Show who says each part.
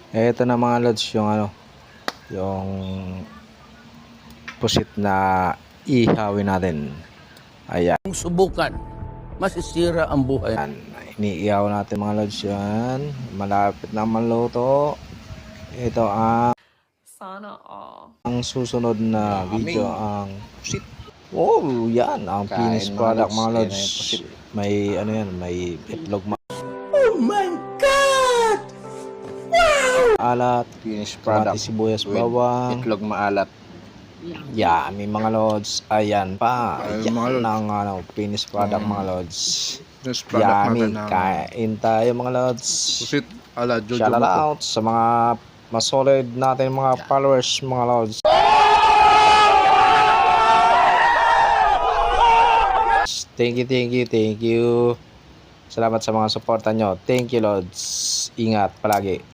Speaker 1: Ito na mga lods yung yung pusit na ihawin natin. Ayan.
Speaker 2: Kung subukan, masisira ang buhay.
Speaker 1: Iniihaw natin mga lods yan. Malapit na maluto. Ito
Speaker 3: Sana all.
Speaker 1: ang susunod na video ang
Speaker 2: pusit.
Speaker 1: oh yan ang
Speaker 2: Kain,
Speaker 1: finished
Speaker 2: mga
Speaker 1: product
Speaker 2: lods.
Speaker 1: mga
Speaker 2: Yan
Speaker 1: lods.
Speaker 2: na yung pusit.
Speaker 1: May may itlog
Speaker 2: Oh my God!
Speaker 1: maalat,
Speaker 2: Finished
Speaker 1: kamatis,
Speaker 2: product.
Speaker 1: sibuyas,
Speaker 2: with
Speaker 1: bawang.
Speaker 2: Itlog maalat.
Speaker 1: Yeah, may mga lods. Ayan pa.
Speaker 2: Ay,
Speaker 1: Yan
Speaker 2: mga lods.
Speaker 1: ang finished product mga lods.
Speaker 2: Finished product
Speaker 1: Yummy.
Speaker 2: natin ng
Speaker 1: Kain tayo mga lods.
Speaker 2: pusit ala Jojo
Speaker 1: Shout
Speaker 2: Moto.
Speaker 1: out sa mga masolid natin mga followers mga lods. Thank you. Salamat sa mga suporta nyo. Thank you lods. Ingat palagi.